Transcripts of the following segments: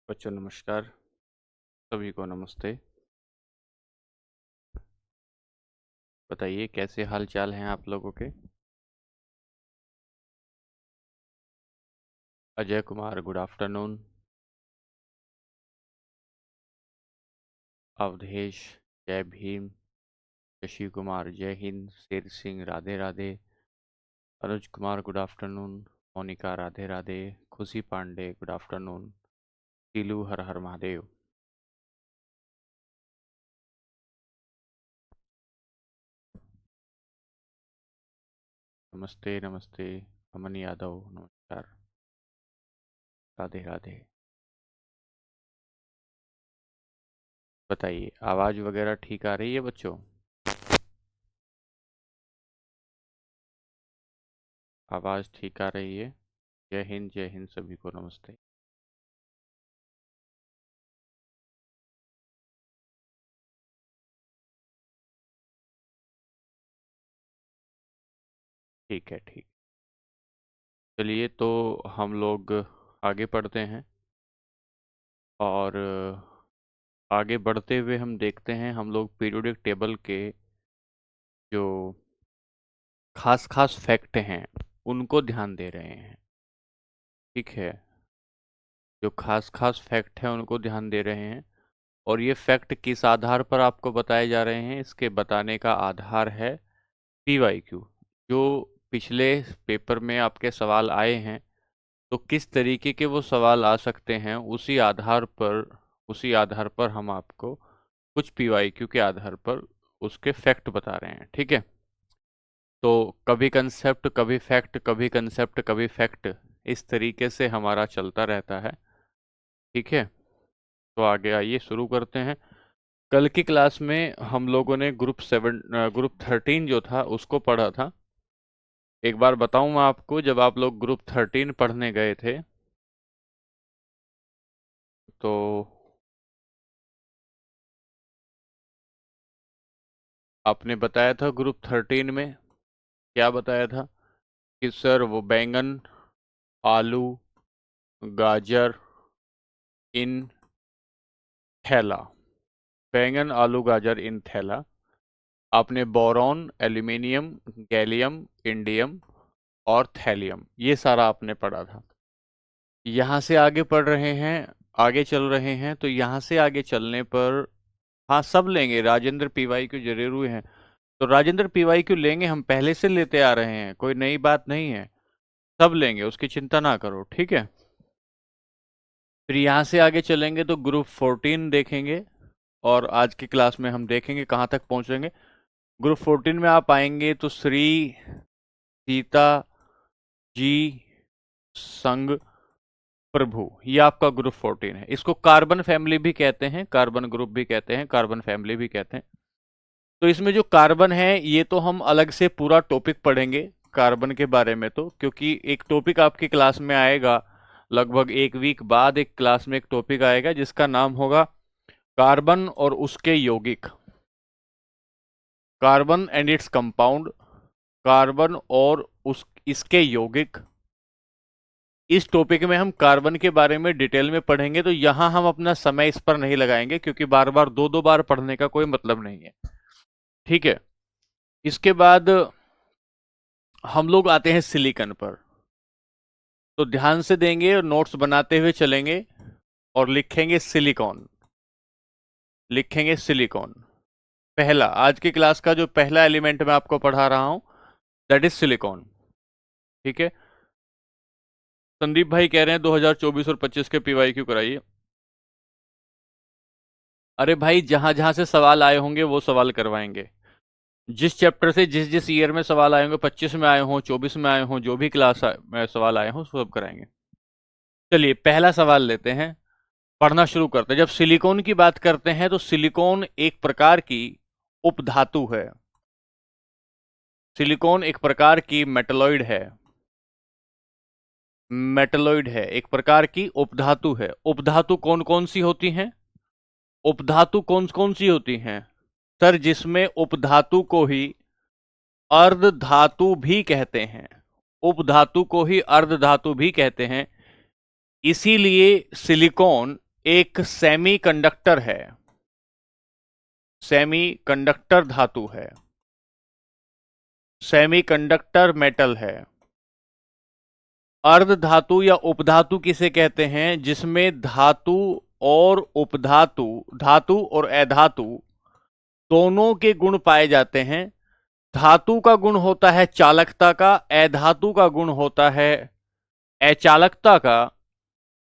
बच्चों नमस्कार। सभी को नमस्ते। बताइए कैसे हाल चाल हैं आप लोगों के। Ajay Kumar good afternoon. अवधेश जय भीम। शशि कुमार जय Hind. Sher Singh Radhe Radhe. Anuj Kumar good afternoon. Monika Radhe Radhe. Khushi Pandey good afternoon. Tilu हर हर महादेव। नमस्ते नमस्ते। अमन यादव नमस्कार। राधे राधे। बताइए आवाज़ वगैरह ठीक आ रही है बच्चों। आवाज़ ठीक आ रही है। जय हिंद सभी को नमस्ते। ठीक है ठीक। चलिए तो हम लोग आगे पढ़ते हैं और आगे बढ़ते हुए हम देखते हैं हम लोग पीरियोडिक टेबल के जो खास खास फैक्ट हैं उनको ध्यान दे रहे हैं। ठीक है। जो खास खास फैक्ट हैं उनको ध्यान दे रहे हैं और ये फैक्ट किस आधार पर आपको बताए जा रहे हैं, इसके बताने का आधार है पीवाईक्यू। जो पिछले पेपर में आपके सवाल आए हैं तो किस तरीके के वो सवाल आ सकते हैं उसी आधार पर हम आपको कुछ पीवाईक्यू के आधार पर उसके फैक्ट बता रहे हैं। ठीक है। तो कभी कंसेप्ट कभी फैक्ट, कभी कंसेप्ट कभी फैक्ट, इस तरीके से हमारा चलता रहता है। ठीक है। तो आगे आइए शुरू करते हैं। कल की क्लास में हम लोगों ने ग्रुप 13 जो था उसको पढ़ा था। एक बार बताऊं मैं आपको, जब आप लोग ग्रुप 13 पढ़ने गए थे तो आपने बताया था ग्रुप 13 में क्या बताया था कि सर वो बैंगन, आलू, गाजर इन थैला। बैंगन आलू गाजर इन थैला। आपने बोरॉन, एल्यूमिनियम, गैलियम, इंडियम और थैलियम, ये सारा आपने पढ़ा था। यहाँ से आगे पढ़ रहे हैं, आगे चल रहे हैं, तो यहाँ से आगे चलने पर हाँ सब लेंगे। राजेंद्र पीवाई क्यू जरूर हैं तो राजेंद्र पीवाई क्यू लेंगे, हम पहले से लेते आ रहे हैं, कोई नई बात नहीं है। सब लेंगे, उसकी चिंता ना करो। ठीक है। फिर यहाँ से आगे चलेंगे तो ग्रुप 14 देखेंगे और आज की क्लास में हम देखेंगे कहाँ तक पहुँचेंगे। ग्रुप 14 में आप आएंगे तो श्री सीता जी संग प्रभु, ये आपका ग्रुप 14 है। इसको कार्बन फैमिली भी कहते हैं, कार्बन ग्रुप भी कहते हैं, कार्बन फैमिली भी कहते हैं। तो इसमें जो कार्बन है ये तो हम अलग से पूरा टॉपिक पढ़ेंगे कार्बन के बारे में, तो क्योंकि एक टॉपिक आपकी क्लास में आएगा, लगभग एक वीक बाद एक क्लास में एक टॉपिक आएगा जिसका नाम होगा कार्बन और उसके यौगिक, carbon and its compound, carbon और उस इसके यौगिक। इस टॉपिक में हम कार्बन के बारे में डिटेल में पढ़ेंगे, तो यहां हम अपना समय इस पर नहीं लगाएंगे क्योंकि बार बार दो दो बार पढ़ने का कोई मतलब नहीं है। ठीक है। इसके बाद हम लोग आते हैं सिलिकॉन पर, तो ध्यान से देंगे और नोट्स बनाते हुए चलेंगे और लिखेंगे सिलिकॉन, लिखेंगे सिलिकॉन। पहला, आज की क्लास का जो पहला एलिमेंट मैं आपको पढ़ा रहा हूं दैट इज सिलिकॉन। ठीक है। संदीप भाई कह रहे हैं 2024 और 25 के पीवाईक्यू कराइए। अरे भाई जहां जहां से सवाल आए होंगे वो सवाल करवाएंगे। जिस चैप्टर से जिस जिस ईयर में सवाल आए होंगे, 25 में आए हों, 24 में आए हों, जो भी क्लास में सवाल आए हों सब कराएंगे। चलिए पहला सवाल लेते हैं, पढ़ना शुरू करते हैं। जब सिलिकॉन की बात करते हैं तो सिलिकॉन एक प्रकार की उपधातु है। सिलिकॉन एक प्रकार की मेटलॉइड है, मेटलॉइड है, एक प्रकार की उपधातु है। उपधातु कौन कौन सी होती हैं? उपधातु कौन कौन सी होती हैं सर? जिसमें उपधातु को ही अर्धधातु भी कहते हैं, उपधातु को ही अर्धधातु भी कहते हैं। इसीलिए सिलिकॉन एक सेमीकंडक्टर है, सेमीकंडक्टर धातु है, सेमीकंडक्टर मेटल है। अर्ध धातु या उपधातु किसे कहते हैं? जिसमें धातु और उपधातु, धातु और अधातु दोनों के गुण पाए जाते हैं। धातु का गुण होता है चालकता का, अधातु का गुण होता है अचालकता का।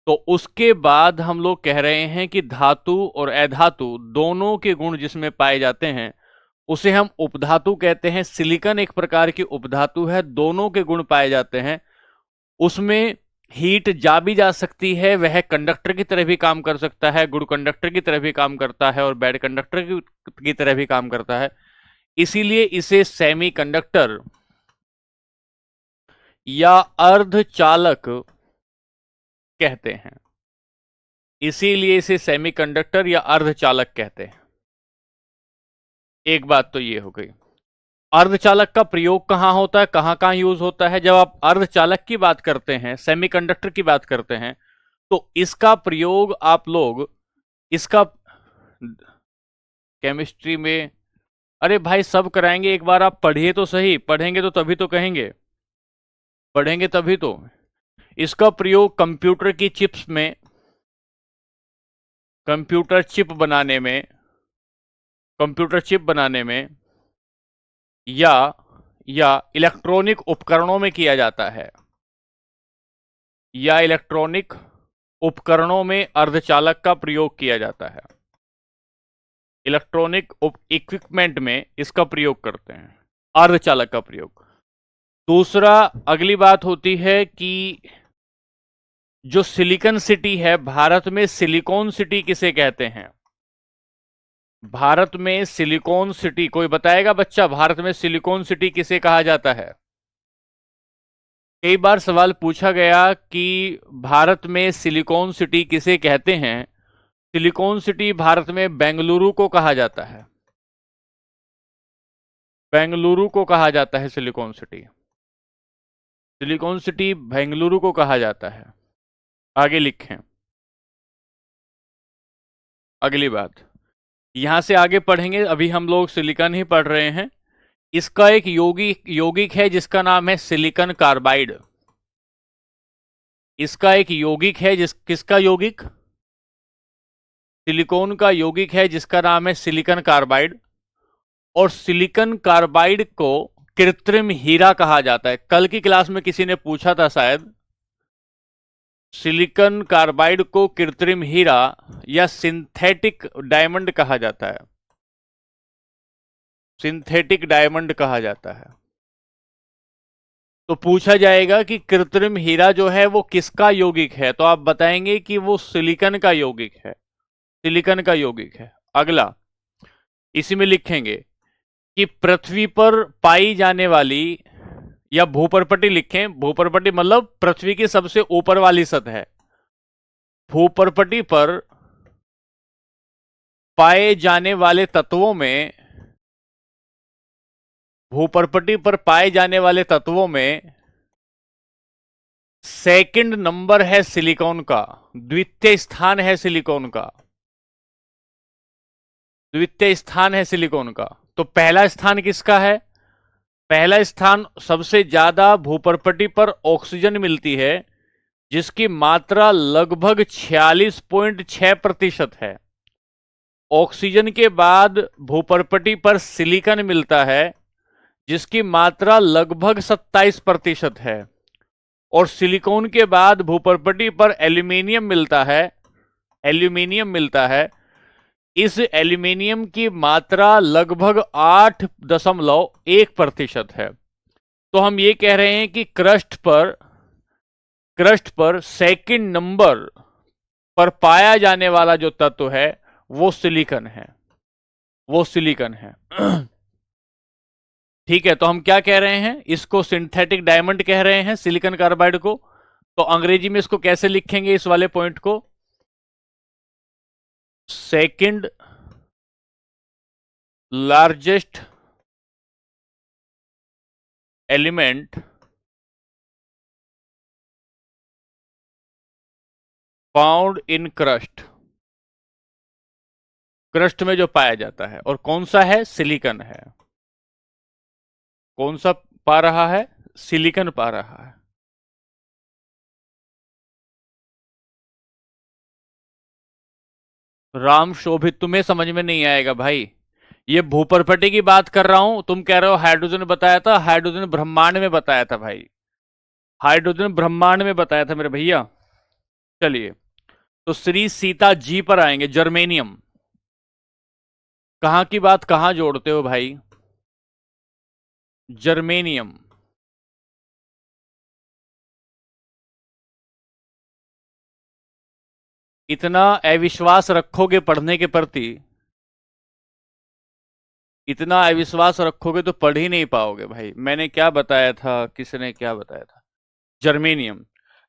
तो उसके बाद हम लोग कह रहे हैं कि धातु और अधातु दोनों के गुण जिसमें पाए जाते हैं उसे हम उपधातु कहते हैं। सिलिकॉन एक प्रकार की उपधातु है, दोनों के गुण पाए जाते हैं। उसमें हीट जा भी जा सकती है, वह कंडक्टर की तरह भी काम कर सकता है, गुड कंडक्टर की तरह भी काम करता है और बैड कंडक्टर की तरह भी काम करता है। इसीलिए इसे सेमीकंडक्टर या अर्धचालक कहते हैं। इसीलिए इसे सेमीकंडक्टर या अर्धचालक कहते हैं। एक बात तो ये हो गई। अर्धचालक का प्रयोग कहां होता है, कहां कहां यूज होता है? जब आप अर्धचालक की बात करते हैं, सेमीकंडक्टर की बात करते हैं, तो इसका प्रयोग आप लोग इसका केमिस्ट्री में, अरे भाई सब कराएंगे, एक बार आप पढ़िए तो सही, पढ़ेंगे तो तभी तो कहेंगे, पढ़ेंगे तभी तो। इसका प्रयोग कंप्यूटर की चिप्स में, कंप्यूटर चिप बनाने में, कंप्यूटर चिप बनाने में या इलेक्ट्रॉनिक उपकरणों में किया जाता है, या इलेक्ट्रॉनिक उपकरणों में अर्धचालक का प्रयोग किया जाता है। इलेक्ट्रॉनिक इक्विपमेंट में इसका प्रयोग करते हैं, अर्धचालक का प्रयोग। दूसरा, अगली बात होती है कि जो सिलिकॉन सिटी है, भारत में सिलिकॉन सिटी किसे कहते हैं? भारत में सिलिकॉन सिटी, कोई बताएगा बच्चा, भारत में सिलिकॉन सिटी किसे कहा जाता है? कई बार सवाल पूछा गया कि भारत में सिलिकॉन सिटी किसे कहते हैं। सिलिकॉन सिटी भारत में बेंगलुरु को कहा जाता है, बेंगलुरु को कहा जाता है silicon city. Silicon city Bengaluru को कहा जाता है। आगे लिखें अगली बात, यहां से आगे पढ़ेंगे, अभी हम लोग सिलिकॉन ही पढ़ रहे हैं। इसका एक यौगिक है जिसका नाम है सिलिकॉन कार्बाइड। इसका एक यौगिक है किसका यौगिक? सिलिकॉन का यौगिक है जिसका नाम है सिलिकॉन कार्बाइड। और सिलिकॉन कार्बाइड को कृत्रिम हीरा कहा जाता है। कल की क्लास में किसी ने पूछा था शायद, सिलिकॉन कार्बाइड को कृत्रिम हीरा या सिंथेटिक डायमंड कहा जाता है, सिंथेटिक डायमंड कहा जाता है। तो पूछा जाएगा कि कृत्रिम हीरा जो है वो किसका यौगिक है, तो आप बताएंगे कि वो सिलिकॉन का यौगिक है, सिलिकॉन का यौगिक है। अगला, इसी में लिखेंगे कि पृथ्वी पर पाई जाने वाली, या भूपर्पटी लिखें, भूपर्पटी मतलब पृथ्वी की सबसे ऊपर वाली सतह। भूपर्पटी पर पाए जाने वाले तत्वों में, भूपर्पटी पर पाए जाने वाले तत्वों में सेकंड नंबर है सिलिकॉन का, द्वितीय स्थान है सिलिकॉन का, द्वितीय स्थान है सिलिकॉन का। तो पहला स्थान किसका है? पहला स्थान, सबसे ज्यादा भूपर्पटी पर ऑक्सीजन मिलती है जिसकी मात्रा लगभग 46.6% है। ऑक्सीजन के बाद भूपर्पटी पर सिलिकॉन मिलता है जिसकी मात्रा लगभग 27% है। और सिलिकॉन के बाद भूपर्पटी पर एल्यूमिनियम मिलता है, एल्यूमिनियम मिलता है। इस एल्यूमिनियम की मात्रा लगभग 8.1% है। तो हम ये कह रहे हैं कि क्रस्ट पर सेकंड नंबर पर पाया जाने वाला जो तत्व है वो सिलिकॉन है, वो सिलिकॉन है। ठीक है, तो हम क्या कह रहे हैं? इसको सिंथेटिक डायमंड कह रहे हैं सिलिकॉन कार्बाइड को। तो अंग्रेजी में इसको कैसे लिखेंगे, इस वाले पॉइंट को? Second largest element found in crust, crust में जो पाया जाता है, और कौन सा है? सिलिकॉन है। कौन सा पा रहा है? सिलिकॉन पा रहा है। राम शोभित तुम्हें समझ में नहीं आएगा भाई। ये भूपर्पटी की बात कर रहा हूं, तुम कह रहे हो हाइड्रोजन बताया था। हाइड्रोजन ब्रह्मांड में बताया था भाई। हाइड्रोजन ब्रह्मांड में बताया था मेरे भैया। चलिए, तो श्री सीता जी पर आएंगे। जर्मेनियम। कहां की बात कहां जोड़ते हो भाई? जर्मेनियम। इतना अविश्वास रखोगे पढ़ने के प्रति, इतना अविश्वास रखोगे तो पढ़ ही नहीं पाओगे भाई। मैंने क्या बताया था, किसने क्या बताया था? जर्मेनियम।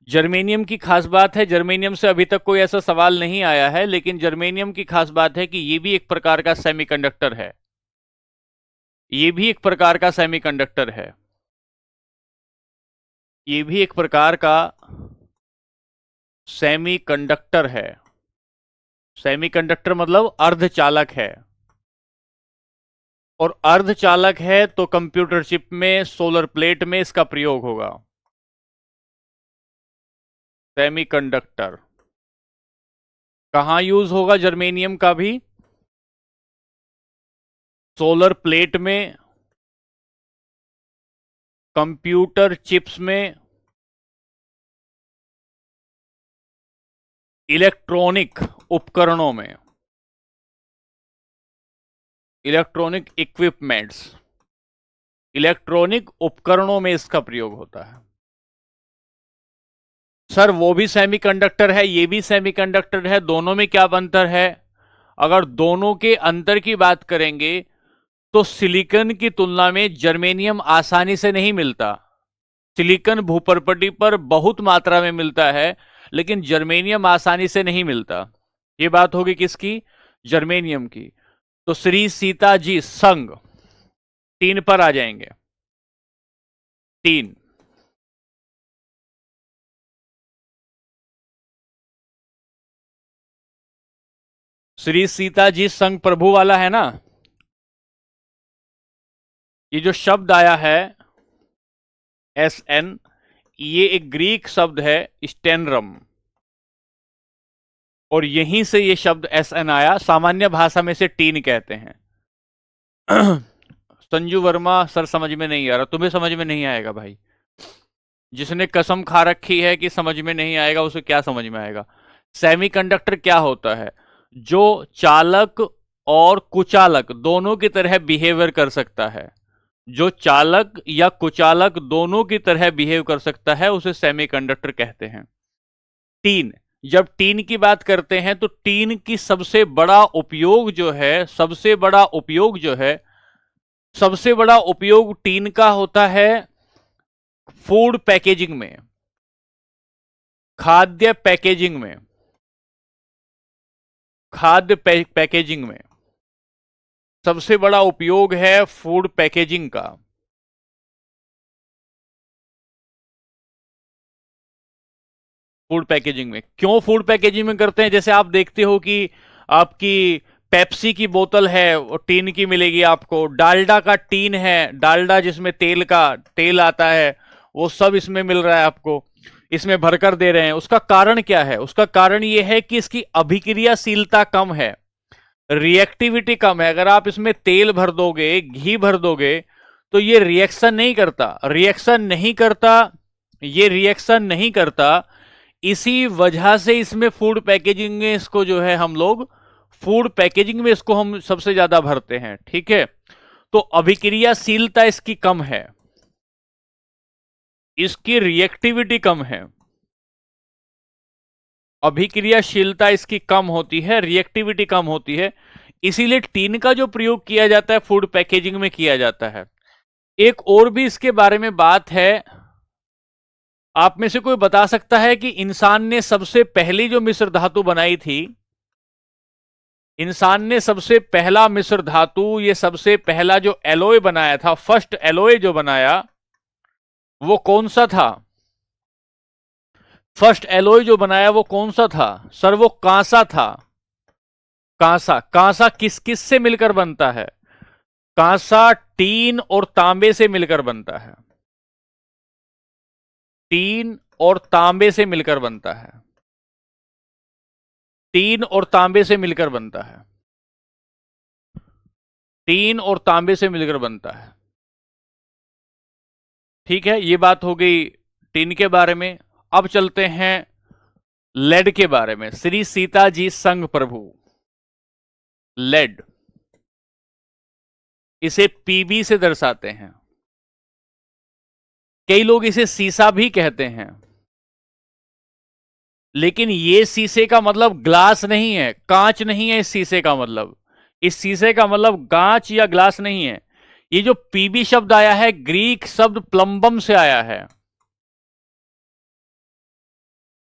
जर्मेनियम की खास बात है, जर्मेनियम से अभी तक कोई ऐसा सवाल नहीं आया है, लेकिन जर्मेनियम की खास बात है कि ये भी एक प्रकार का सेमीकंडक्टर है। ये भी एक प्रकार का सेमीकंडक्टर है। ये भी एक प्रकार का सेमीकंडक्टर है। सेमीकंडक्टर मतलब अर्धचालक है। और अर्धचालक है तो कंप्यूटर चिप में, सोलर प्लेट में इसका प्रयोग होगा। सेमीकंडक्टर कहां यूज होगा जर्मेनियम का भी? सोलर प्लेट में, कंप्यूटर चिप्स में, इलेक्ट्रॉनिक उपकरणों में, इलेक्ट्रॉनिक इक्विपमेंट्स, इलेक्ट्रॉनिक उपकरणों में इसका प्रयोग होता है। सर वो भी सेमीकंडक्टर है, ये भी सेमीकंडक्टर है, दोनों में क्या अंतर है? अगर दोनों के अंतर की बात करेंगे तो सिलिकॉन की तुलना में जर्मेनियम आसानी से नहीं मिलता। सिलिकॉन भूपर्पटी पर बहुत मात्रा में मिलता है, लेकिन जर्मेनियम आसानी से नहीं मिलता। ये बात होगी किसकी? जर्मेनियम की। तो श्री सीता जी संग 3 पर आ जाएंगे। 3। श्री सीता जी संग प्रभु वाला है ना? ये जो शब्द आया है SN, ये एक ग्रीक शब्द है स्टेनरम, और यहीं से ये शब्द SN आया। सामान्य भाषा में से टीन कहते हैं। संजू वर्मा सर समझ में नहीं आ रहा। तुम्हें समझ में नहीं आएगा भाई। जिसने कसम खा रखी है कि समझ में नहीं आएगा, उसे क्या समझ में आएगा? सेमीकंडक्टर क्या होता है? जो चालक और कुचालक दोनों की तरह बिहेवियर कर सकता है, जो चालक या कुचालक दोनों की तरह बिहेव कर सकता है, उसे सेमीकंडक्टर कहते हैं। टीन। जब टीन की बात करते हैं तो टीन की सबसे बड़ा उपयोग जो है, सबसे बड़ा उपयोग टीन का होता है फूड पैकेजिंग में, खाद्य पैकेजिंग में, पैकेजिंग में सबसे बड़ा उपयोग है फूड पैकेजिंग का। फूड पैकेजिंग में क्यों फूड पैकेजिंग में करते हैं? जैसे आप देखते हो कि आपकी पेप्सी की बोतल है, वो टीन की मिलेगी आपको। डालडा का टीन है, डालडा जिसमें तेल आता है, वो सब इसमें मिल रहा है आपको, इसमें भरकर दे रहे हैं। उसका कारण क्या है? उसका कारण ये है कि इसकी अभिक्रियाशीलता कम है, रिएक्टिविटी कम है। अगर आप इसमें तेल भर दोगे, घी भर दोगे, तो ये रिएक्शन नहीं करता, ये रिएक्शन नहीं करता। इसी वजह से इसमें फूड पैकेजिंग में इसको जो है हम लोग, फूड पैकेजिंग में इसको हम सबसे ज्यादा भरते हैं। ठीक है, तो अभिक्रियाशीलता इसकी कम है, इसकी रिएक्टिविटी कम है। अभिक्रियाशीलता इसकी कम होती है, रिएक्टिविटी कम होती है, इसीलिए टीन का जो प्रयोग किया जाता है फूड पैकेजिंग में किया जाता है। एक और भी इसके बारे में बात है। आप में से कोई बता सकता है कि इंसान ने सबसे पहली जो मिश्र धातु बनाई थी, इंसान ने सबसे पहला मिश्र धातु, ये सबसे पहला जो एलोय बनाया था, फर्स्ट एलोय जो बनाया, वो कौन सा था? फर्स्ट एलोय जो बनाया वो कौन सा था? सर वो कांसा था। कांसा, कांसा किस किस से मिलकर बनता है? कांसा टीन और तांबे से मिलकर बनता है। टीन और तांबे से मिलकर बनता है। टीन और तांबे से मिलकर बनता है। टीन और तांबे से मिलकर बनता है। ठीक है, ये बात हो गई टीन के बारे में। अब चलते हैं लेड के बारे में। श्री सीता जी संग प्रभु, लेड, इसे पीबी से दर्शाते हैं। कई लोग इसे सीसा भी कहते हैं, लेकिन ये शीशे का मतलब ग्लास नहीं है, कांच नहीं है। इस शीशे का मतलब, इस शीशे का मतलब कांच या ग्लास नहीं है। ये जो पीबी शब्द आया है, ग्रीक शब्द प्लम्बम से आया है।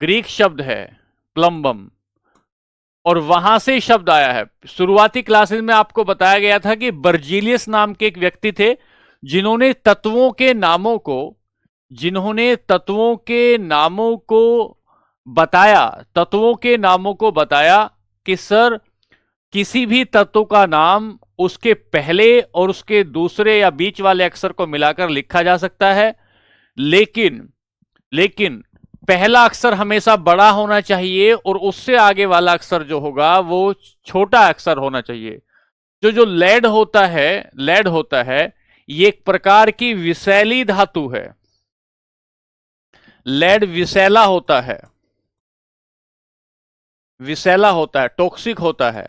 ग्रीक शब्द है प्लम्बम, और वहां से शब्द आया है। शुरुआती क्लासेस में आपको बताया गया था कि बर्जीलियस नाम के एक व्यक्ति थे, जिन्होंने तत्वों के नामों को, जिन्होंने तत्वों के नामों को बताया, तत्वों के नामों को बताया कि सर, किसी भी तत्व का नाम उसके पहले और उसके दूसरे या बीच वाले अक्षर को मिलाकर लिखा जा सकता है, लेकिन लेकिन पहला अक्षर हमेशा बड़ा होना चाहिए और उससे आगे वाला अक्षर जो होगा वो छोटा अक्षर होना चाहिए। जो लेड होता है, लेड होता है, ये एक प्रकार की विषैली धातु है। लेड विषैला होता है, विषैला होता है, टॉक्सिक होता है।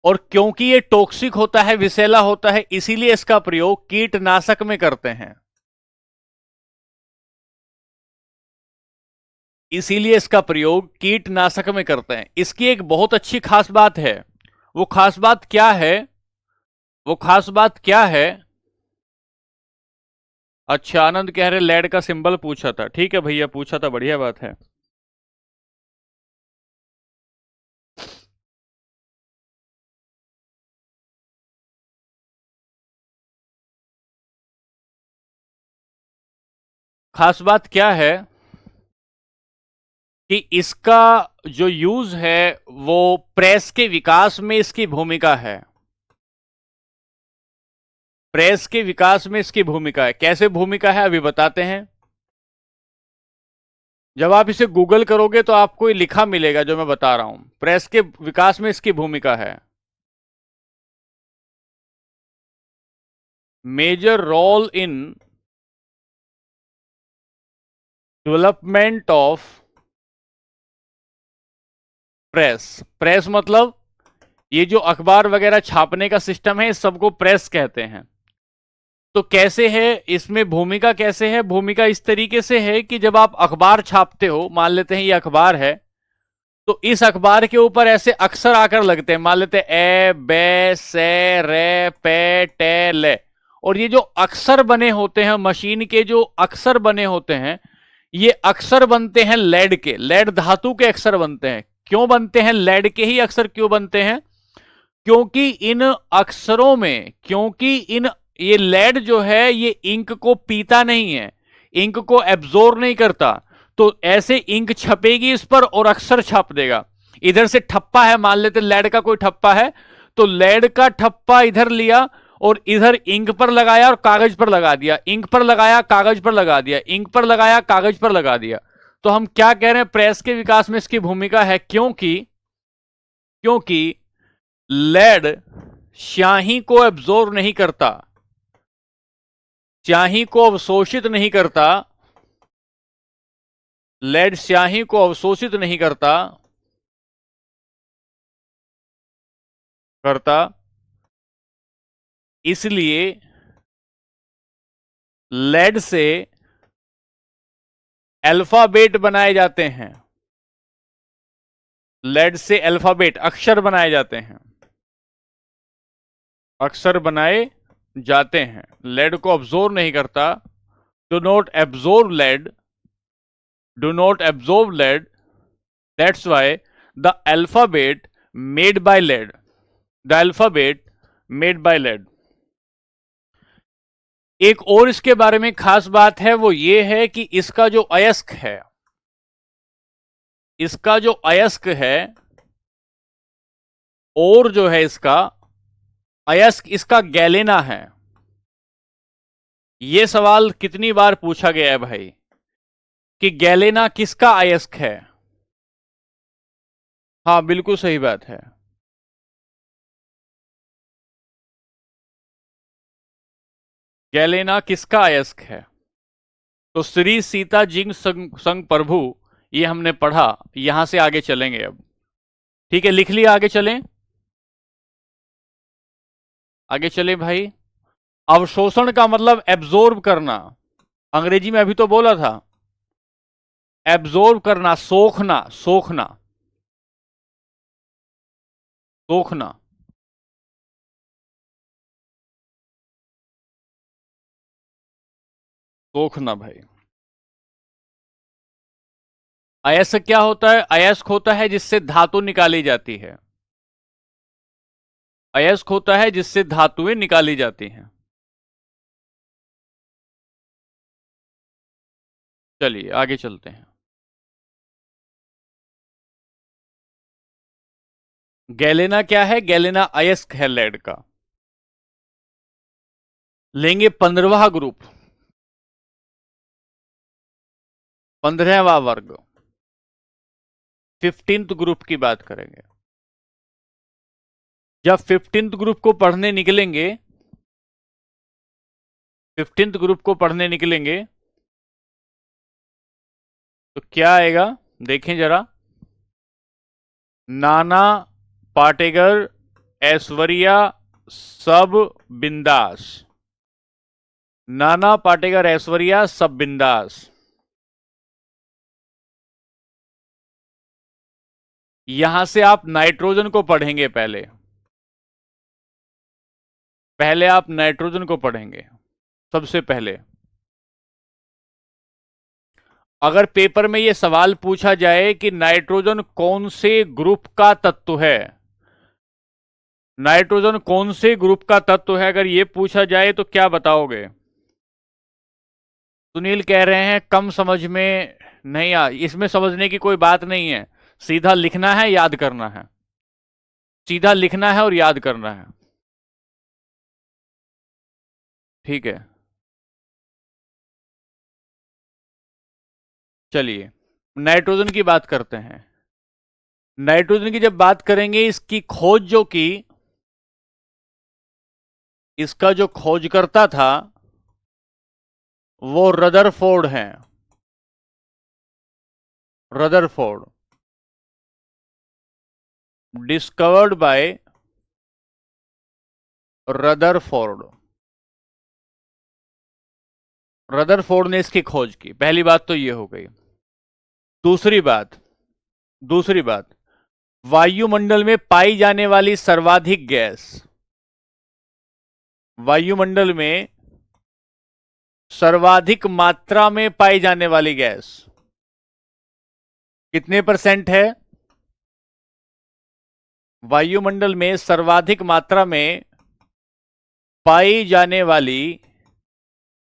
और क्योंकि ये टॉक्सिक होता है, विषैला होता है, इसीलिए इसका प्रयोग कीटनाशक में करते हैं। इसीलिए इसका प्रयोग कीटनाशक में करते हैं। इसकी एक बहुत अच्छी खास बात है। वो खास बात क्या है? वो खास बात क्या है? अच्छा, आनंद कह रहे लेड का सिंबल पूछा था। ठीक है भैया, पूछा था, बढ़िया बात है। खास बात क्या है कि इसका जो यूज है वो प्रेस के विकास में इसकी भूमिका है। प्रेस के विकास में इसकी भूमिका है। कैसे भूमिका है अभी बताते हैं। जब आप इसे गूगल करोगे तो आपको ये लिखा मिलेगा जो मैं बता रहा हूं। प्रेस के विकास में इसकी भूमिका है। Major role in development of press. Press मतलब ये जो अखबार वगैरह छापने का सिस्टम है, इस सबको प्रेस कहते हैं। तो कैसे है इसमें भूमिका? कैसे है भूमिका? इस तरीके से है कि जब आप अखबार छापते हो, मान लेते हैं ये अखबार है, तो इस अखबार के ऊपर ऐसे अक्षर आकर लगते हैं। मान लेते हैं ए, बे, से, रे, पे, टे, ले। और ये जो अक्षर बने होते हैं, मशीन के जो अक्षर बने होते हैं, ये अक्षर बनते हैं लेड के, लेड धातु के अक्षर बनते हैं। क्यों बनते हैं? लेड के ही अक्षर क्यों बनते हैं? क्योंकि इन अक्षरों में, क्योंकि इन ये लेड जो है ये इंक को पीता नहीं है, इंक को एब्जॉर्ब नहीं करता। तो ऐसे इंक छपेगी इस पर और अक्षर छाप देगा। इधर से ठप्पा है, मान लेते लेड का कोई ठप्पा है, तो लेड का ठप्पा इधर लिया और इधर इंक पर लगाया और कागज पर लगा दिया, इंक पर लगाया, कागज पर लगा दिया, इंक पर लगाया, कागज पर लगा दिया। तो हम क्या कह रहे हैं? प्रेस के विकास में इसकी भूमिका है। क्योंकि क्योंकि लेड स्याही को एब्जॉर्ब नहीं करता, स्याही को अवशोषित नहीं करता, लेड स्याही को अवशोषित नहीं करता इसलिए लेड से अल्फाबेट बनाए जाते हैं। लेड से अल्फाबेट, अक्षर बनाए जाते हैं, अक्षर बनाए जाते हैं। लेड को अब्जॉर्ब नहीं करता। Do not absorb lead, do not absorb lead, that's why the alphabet made by lead, the alphabet made by lead. एक और इसके बारे में खास बात है, वो ये है कि इसका जो अयस्क है, इसका जो अयस्क है और जो है इसका अयस्क इसका गैलेना है। यह सवाल कितनी बार पूछा गया है भाई कि गैलेना किसका अयस्क है? हाँ बिल्कुल सही बात है। गैलेना किसका अयस्क है? तो श्री सीता जिंग संग, संग प्रभु, ये हमने पढ़ा। यहां से आगे चलेंगे अब। ठीक है, लिख लिया, आगे चलें। आगे चले भाई। अवशोषण का मतलब एब्जॉर्ब करना। अंग्रेजी में अभी तो बोला था, एब्जॉर्ब करना, सोखना, सोखना, सोखना। सोखना भाई। अयस्क क्या होता है? अयस्क होता है जिससे धातु निकाली जाती है। अयस्क होता है जिससे धातुएं निकाली जाती हैं। चलिए आगे चलते हैं। गैलेना क्या है? गैलेना अयस्क है लेड का। लेंगे 15वां ग्रुप, 15वां वर्ग, 15th ग्रुप की बात करेंगे। जब 15th ग्रुप को पढ़ने निकलेंगे, 15th ग्रुप को पढ़ने निकलेंगे तो क्या आएगा देखें जरा। नाना पाटेकर, ऐश्वर्या, सब बिंदास। नाना पाटेकर, ऐश्वर्या, सब बिंदास। यहां से आप नाइट्रोजन को पढ़ेंगे। पहले पहले आप नाइट्रोजन को पढ़ेंगे सबसे पहले। अगर पेपर में यह सवाल पूछा जाए कि नाइट्रोजन कौन से ग्रुप का तत्व है, नाइट्रोजन कौन से ग्रुप का तत्व है, अगर यह पूछा जाए तो क्या बताओगे? सुनील कह रहे हैं कम समझ में नहीं आ। इसमें समझने की कोई बात नहीं है, सीधा लिखना है, याद करना है। सीधा लिखना है और याद करना है। ठीक है, चलिए नाइट्रोजन की बात करते हैं। नाइट्रोजन की जब बात करेंगे, इसकी खोज जो की, इसका जो खोजकर्ता था वो रदरफोर्ड है। Rutherford, discovered by Rutherford. Rutherford ने इसकी खोज की। पहली बात तो ये हो गई। दूसरी बात, वायुमंडल में पाई जाने वाली सर्वाधिक गैस, वायुमंडल में सर्वाधिक मात्रा में पाई जाने वाली गैस कितने % है? वायुमंडल में सर्वाधिक मात्रा में पाई जाने वाली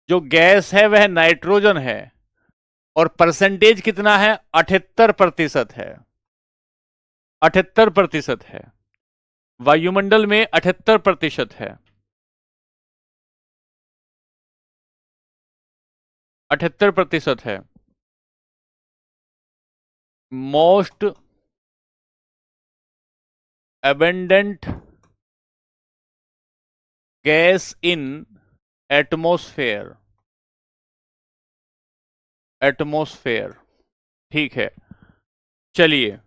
जो गैस है वह नाइट्रोजन है। और परसेंटेज कितना है? 78% है। 78% है। वायुमंडल में 78% है। 78% है। Most abundant gas in atmosphere. Atmosphere, ठीक है। चलिए,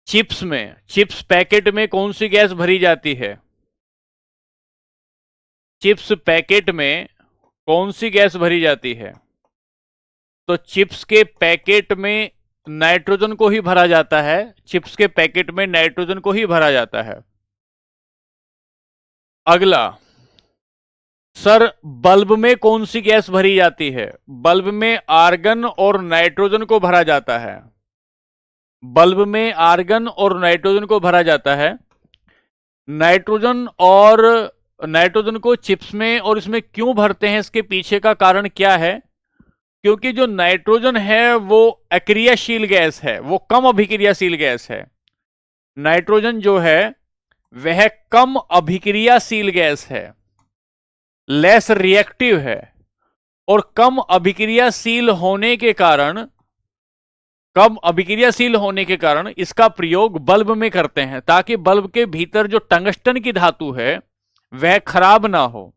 चिप्स पैकेट में कौन सी गैस भरी जाती है? चिप्स पैकेट में कौन सी गैस भरी जाती है? तो चिप्स के पैकेट में नाइट्रोजन को ही भरा जाता है। चिप्स के पैकेट में नाइट्रोजन को ही भरा जाता है। अगला, सर बल्ब में कौन सी गैस भरी जाती है? बल्ब में आर्गन और नाइट्रोजन को भरा जाता है। बल्ब में आर्गन और नाइट्रोजन को भरा जाता है। नाइट्रोजन को चिप्स में और इसमें क्यों भरते हैं, इसके पीछे का कारण क्या है? क्योंकि जो नाइट्रोजन है वो अक्रियाशील गैस है, वो कम अभिक्रियाशील गैस है। नाइट्रोजन जो है वह कम अभिक्रियाशील गैस है, लेस रिएक्टिव है, और कम अभिक्रियाशील होने के कारण इसका प्रयोग बल्ब में करते हैं, ताकि बल्ब के भीतर जो टंगस्टन की धातु है वह खराब ना हो।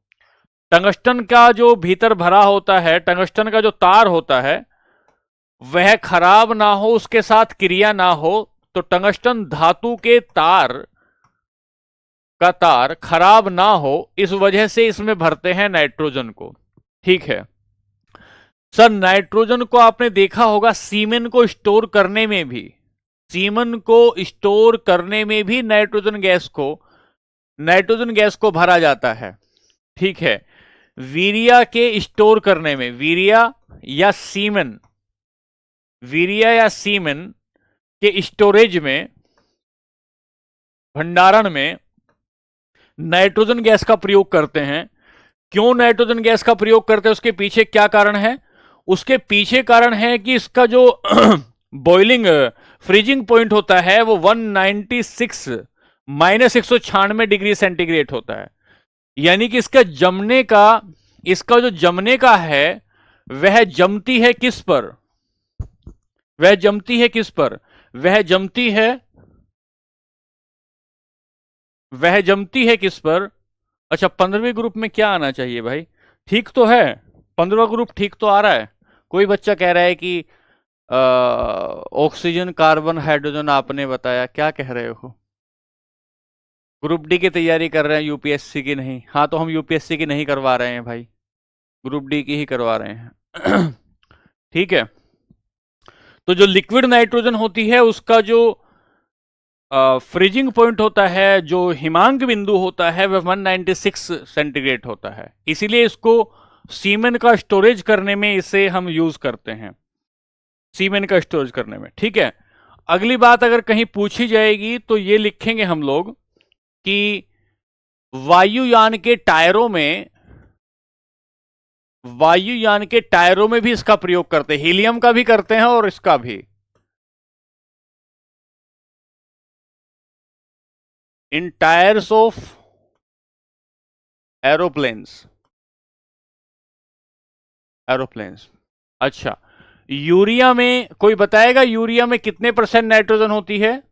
टंगस्टन का जो भीतर भरा होता है, टंगस्टन का जो तार होता है वह खराब ना हो, उसके साथ क्रिया ना हो, तो टंगस्टन धातु के तार खराब ना हो, इस वजह से इसमें भरते हैं नाइट्रोजन को। ठीक है सर, नाइट्रोजन को आपने देखा होगा सीमेन को स्टोर करने में भी, नाइट्रोजन गैस को भरा जाता है। ठीक है, वीरिया के स्टोर करने में, वीरिया या सीमेन के स्टोरेज में, भंडारण में नाइट्रोजन गैस का प्रयोग करते हैं। क्यों नाइट्रोजन गैस का प्रयोग करते हैं, उसके पीछे क्या कारण है? उसके पीछे कारण है कि इसका जो बॉइलिंग फ्रीजिंग पॉइंट होता है वो 196 -196 डिग्री सेंटीग्रेड होता है। यानी कि इसका जो जमने का है वह जमती है किस पर? वह जमती है किस पर? अच्छा, 15वें ग्रुप में क्या आना चाहिए भाई? ठीक तो है, 15वां ग्रुप ठीक तो आ रहा है। कोई बच्चा कह रहा है कि ऑक्सीजन, कार्बन, हाइड्रोजन आपने बताया, क्या कह रहे हो? ग्रुप डी की तैयारी कर रहे हैं, यूपीएससी की नहीं? हाँ, तो हम यूपीएससी की नहीं करवा रहे हैं भाई, ग्रुप डी की ही करवा रहे हैं। ठीक है, तो जो लिक्विड नाइट्रोजन होती है उसका जो फ्रीजिंग पॉइंट होता है, जो हिमांक बिंदु होता है, वह 196 सेंटीग्रेड होता है। इसीलिए इसको सीमेन का स्टोरेज करने में इसे हम यूज करते हैं, सीमेन का स्टोरेज करने में। ठीक है, अगली बात अगर कहीं पूछी जाएगी तो ये लिखेंगे हम लोग कि वायुयान के टायरों में भी इसका प्रयोग करते हैं, हीलियम का भी करते हैं और इसका भी। इन टायर्स ऑफ एरोप्लेन्स। अच्छा, यूरिया में कोई बताएगा यूरिया में कितने % नाइट्रोजन होती है?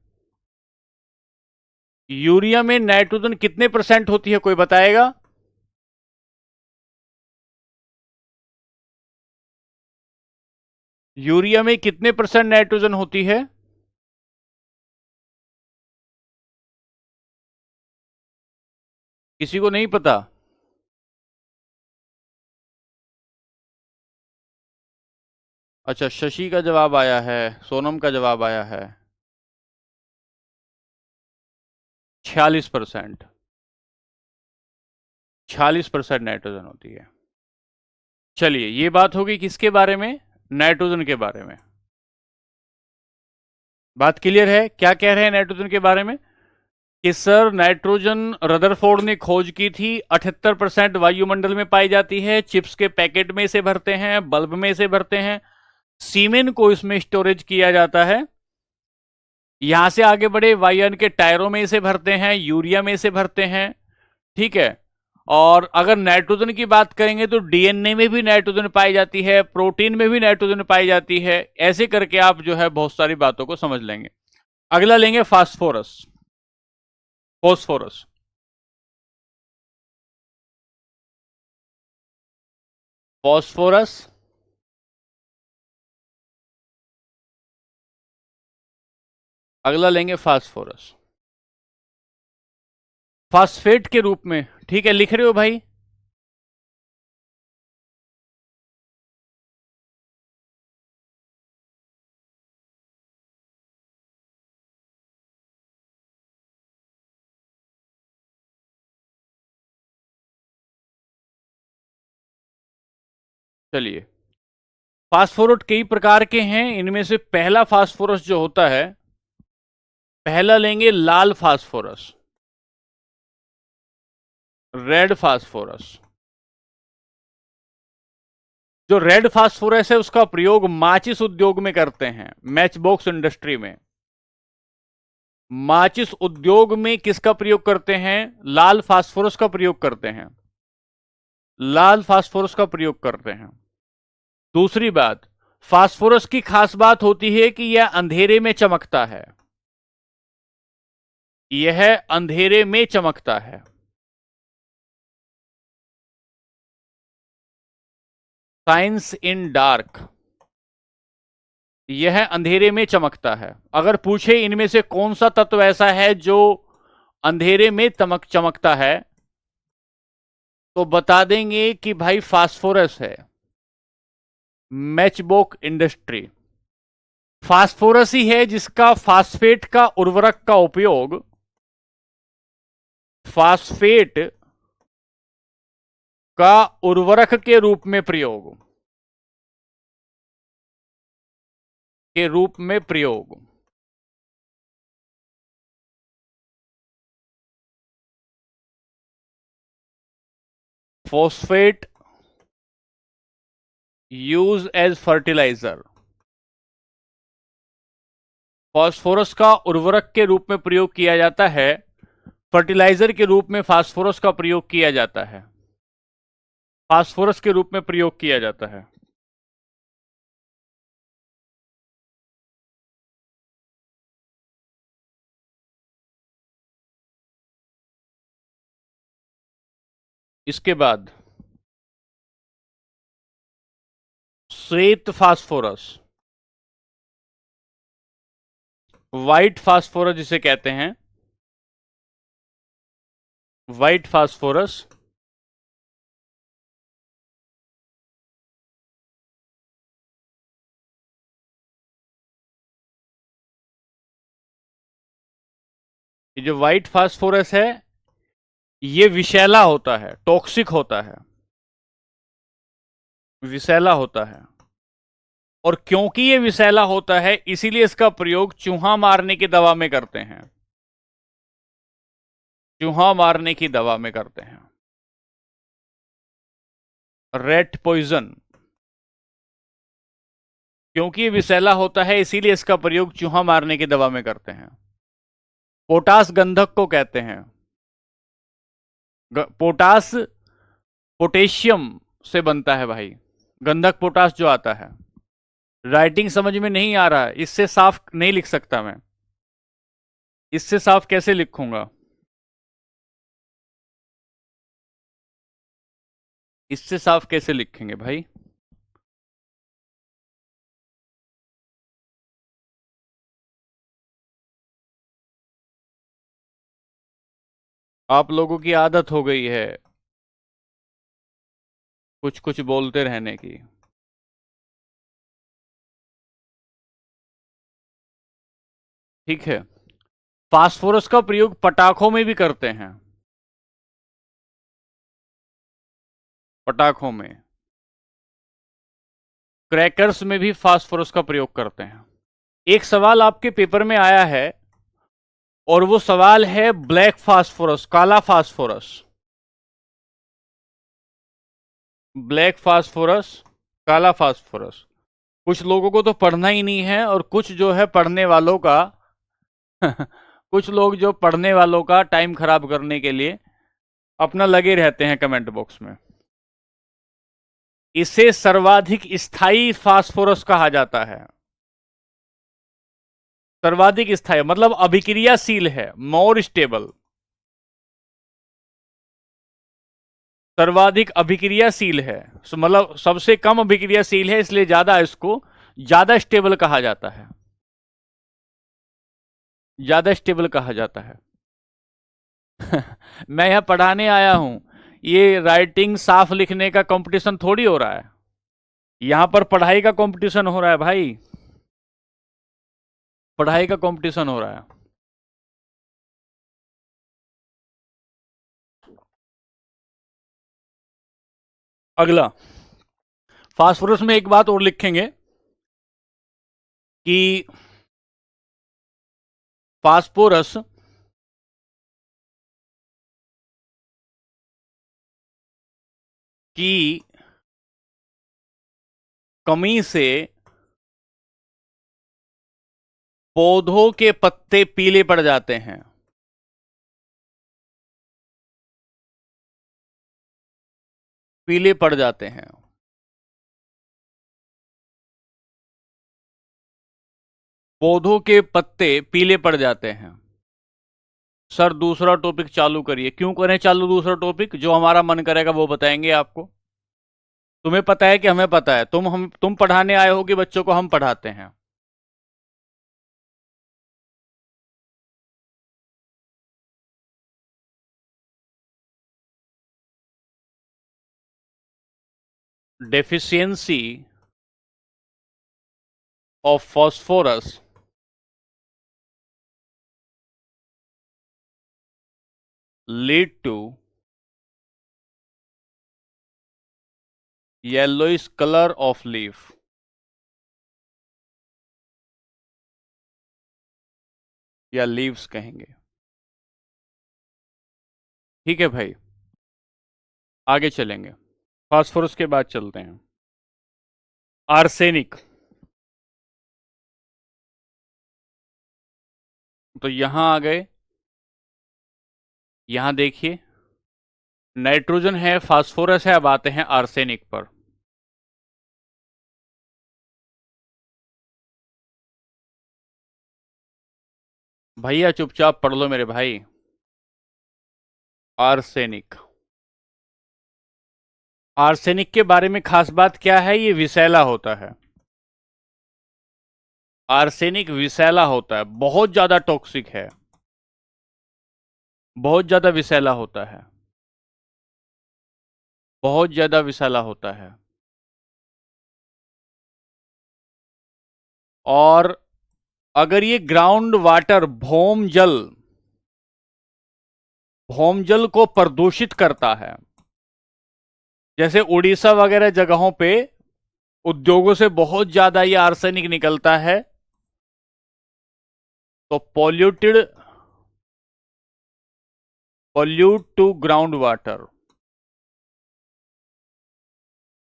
यूरिया में नाइट्रोजन कितने % होती है, कोई बताएगा? यूरिया में कितने % नाइट्रोजन होती है? किसी को नहीं पता? अच्छा, शशि का जवाब आया है, सोनम का जवाब आया है 46%। 46% नाइट्रोजन होती है। चलिए, ये बात होगी किसके बारे में? नाइट्रोजन के बारे में। बात क्लियर है? क्या कह रहे हैं नाइट्रोजन के बारे में? कि सर, नाइट्रोजन रदरफोर्ड ने खोज की थी, 78% वायुमंडल में पाई जाती है, चिप्स के पैकेट में इसे भरते हैं, बल्ब में इसे भरते हैं, सीमेन को इसमें स्टोरेज किया जाता है। यहां से आगे बढ़े, वायुयान के टायरों में इसे भरते हैं, यूरिया में इसे भरते हैं। ठीक है, और अगर नाइट्रोजन की बात करेंगे तो डीएनए में भी नाइट्रोजन पाई जाती है, प्रोटीन में भी नाइट्रोजन पाई जाती है। ऐसे करके आप जो है बहुत सारी बातों को समझ लेंगे। अगला लेंगे फास्फोरस। फॉस्फोरस अगला लेंगे फास्फोरस, फास्फेट के रूप में। ठीक है, लिख रहे हो भाई? चलिए, फास्फोरेट कई प्रकार के हैं, इनमें से पहला फास्फोरस जो होता है, पहला लेंगे लाल फास्फोरस, रेड फास्फोरस। जो रेड फास्फोरस है उसका प्रयोग माचिस उद्योग में करते हैं, मैच बॉक्स इंडस्ट्री में। माचिस उद्योग में किसका प्रयोग करते हैं? लाल फास्फोरस का प्रयोग करते हैं। लाल फास्फोरस का प्रयोग करते हैं। दूसरी बात, फास्फोरस की खास बात होती है कि यह अंधेरे में चमकता है। यह अंधेरे में चमकता है। साइंस इन डार्क, यह अंधेरे में चमकता है। अगर पूछे इनमें से कौन सा तत्व ऐसा है जो अंधेरे में चमकता है, तो बता देंगे कि भाई फास्फोरस है। मैचबॉक इंडस्ट्री। फास्फोरस ही है जिसका फास्फेट का उर्वरक का उपयोग, फास्फेट का उर्वरक के रूप में प्रयोग, के रूप में प्रयोग। Phosphate use as fertilizer, phosphorus का उर्वरक के रूप में प्रयोग किया जाता है। फर्टिलाइजर के रूप में फास्फोरस का प्रयोग किया जाता है। फास्फोरस के रूप में प्रयोग किया जाता है। इसके बाद श्वेत फास्फोरस, व्हाइट फास्फोरस जिसे कहते हैं, व्हाइट फास्फोरस। ये जो व्हाइट फास्फोरस है, ये विषैला होता है, टॉक्सिक होता है, विषैला होता है। और क्योंकि ये विषैला होता है, इसीलिए इसका प्रयोग चूहा मारने की दवा में करते हैं। चूहा मारने की दवा में करते हैं। रेट पॉइजन, क्योंकि ये विषैला होता है इसीलिए इसका प्रयोग चूहा मारने की दवा में करते हैं। पोटास गंधक को कहते हैं। पोटास पोटेशियम से बनता है भाई, गंधक पोटास जो आता है। राइटिंग समझ में नहीं आ रहा है, इससे साफ नहीं लिख सकता मैं। इससे साफ कैसे लिखूंगा? इससे साफ कैसे लिखेंगे भाई? आप लोगों की आदत हो गई है कुछ कुछ बोलते रहने की। ठीक है। फास्फोरस का प्रयोग पटाखों में भी करते हैं। पटाखों में, क्रैकर्स में भी फास्फोरस का प्रयोग करते हैं। एक सवाल आपके पेपर में आया है, और वो सवाल है ब्लैक फास्फोरस, काला फास्फोरस। ब्लैक फास्फोरस, काला फास्फोरस। कुछ लोगों को तो पढ़ना ही नहीं है, और कुछ जो है पढ़ने वालों का कुछ लोग जो पढ़ने वालों का टाइम खराब करने के लिए अपना लगे रहते हैं कमेंट बॉक्स में। इसे सर्वाधिक स्थायी फास्फोरस कहा जाता है। सर्वाधिक स्थायी मतलब अभिक्रियाशील है, मोर स्टेबल। सर्वाधिक अभिक्रियाशील है, मतलब सबसे कम अभिक्रियाशील है, इसलिए ज्यादा इसको ज्यादा स्टेबल कहा जाता है। ज्यादा स्टेबल कहा जाता है। मैं यहां पढ़ाने आया हूं, ये राइटिंग साफ लिखने का कंपटीशन थोड़ी हो रहा है। यहां पर पढ़ाई का कंपटीशन हो रहा है भाई। पढ़ाई का कंपटीशन हो रहा है। अगला, फास्फोरस में एक बात और लिखेंगे कि फास्फोरस की कमी से पौधों के पत्ते पीले पड़ जाते हैं। पीले पड़ जाते हैं। पौधों के पत्ते पीले पड़ जाते हैं। सर दूसरा टॉपिक चालू करिए। क्यों करें चालू दूसरा टॉपिक? जो हमारा मन करेगा वो बताएंगे आपको। तुम्हें पता है कि हमें पता है? तुम पढ़ाने आए हो कि बच्चों को हम पढ़ाते हैं? Deficiency of phosphorus lead to yellowish colour of leaf. या लीव्स कहेंगे। ठीक है भाई, आगे चलेंगे। फास्फोरस के बाद चलते हैं आर्सेनिक। तो यहां आ गए। यहां देखिए, नाइट्रोजन है, फास्फोरस है, अब आते हैं आर्सेनिक पर। भैया चुपचाप पढ़ लो मेरे भाई। आर्सेनिक। आर्सेनिक के बारे में खास बात क्या है? ये विषैला होता है। आर्सेनिक विषैला होता है, बहुत ज्यादा टॉक्सिक है, बहुत ज्यादा विषैला होता है, बहुत ज्यादा विषैला होता है। और अगर ये ग्राउंड वाटर भौम जल को प्रदूषित करता है, जैसे उड़ीसा वगैरह जगहों पे उद्योगों से बहुत ज्यादा ये आर्सेनिक निकलता है, तो pollute to ground water,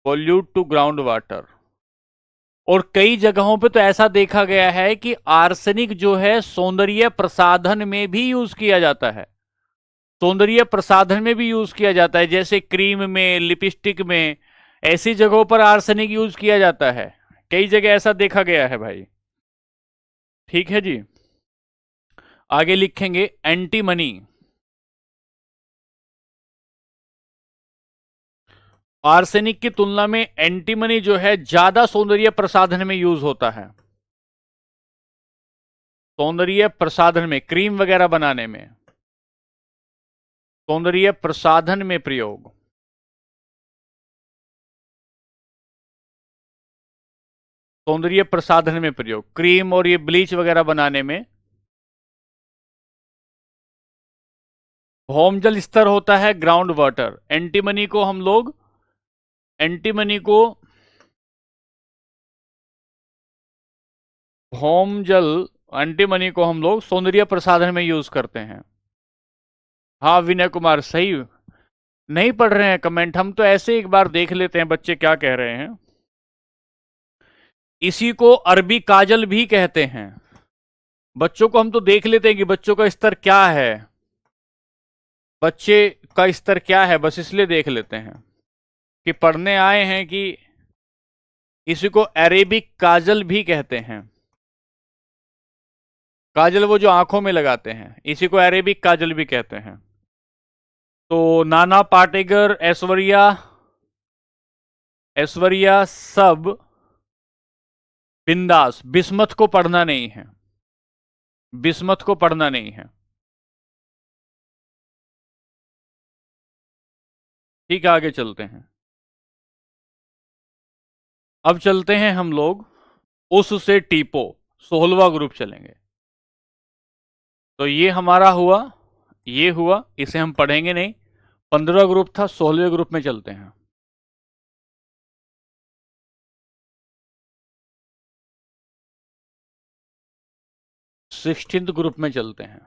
pollute to ground water. और कई जगहों पे तो ऐसा देखा गया है कि आर्सेनिक जो है सौंदर्य प्रसाधन में भी यूज किया जाता है। सौंदर्य प्रसाधन में भी यूज किया जाता है, जैसे क्रीम में, लिपस्टिक में, ऐसी जगहों पर आर्सेनिक यूज किया जाता है। कई जगह ऐसा देखा गया है भाई। ठीक है जी, आगे लिखेंगे एंटीमनी। आर्सेनिक की तुलना में एंटीमनी जो है ज्यादा सौंदर्य प्रसाधन में यूज होता है। सौंदर्य प्रसाधन में, क्रीम वगैरह बनाने में, सौंदर्य प्रसाधन में प्रयोग। सौंदर्य प्रसाधन में प्रयोग, क्रीम और ये ब्लीच वगैरह बनाने में। भौम जल स्तर होता है ग्राउंड वाटर। एंटीमनी को भौम जल एंटीमनी को हम लोग सौंदर्य प्रसाधन में यूज करते हैं। हाँ विनय कुमार, सही। नहीं पढ़ रहे हैं कमेंट? हम तो ऐसे एक बार देख लेते हैं बच्चे क्या कह रहे हैं। इसी को अरबी काजल भी कहते हैं। बच्चों को हम तो देख लेते हैं कि बच्चों का स्तर क्या है, बच्चे का स्तर क्या है, बस इसलिए देख लेते हैं कि पढ़ने आए हैं कि। इसी को अरेबिक काजल भी कहते हैं। काजल वो जो आंखों में लगाते हैं, इसी को अरेबिक काजल भी कहते हैं। तो नाना पाटेकर, ऐश्वर्या, ऐश्वर्या सब बिंदास। बिस्मत को पढ़ना नहीं है, बिस्मत को पढ़ना नहीं है। ठीक है, आगे चलते हैं। अब चलते हैं हम लोग उस से टीपो, 16वां ग्रुप चलेंगे। तो ये हमारा हुआ, ये हुआ, इसे हम पढ़ेंगे नहीं। 15 ग्रुप था, 16वें ग्रुप में चलते हैं। 16th ग्रुप में चलते हैं।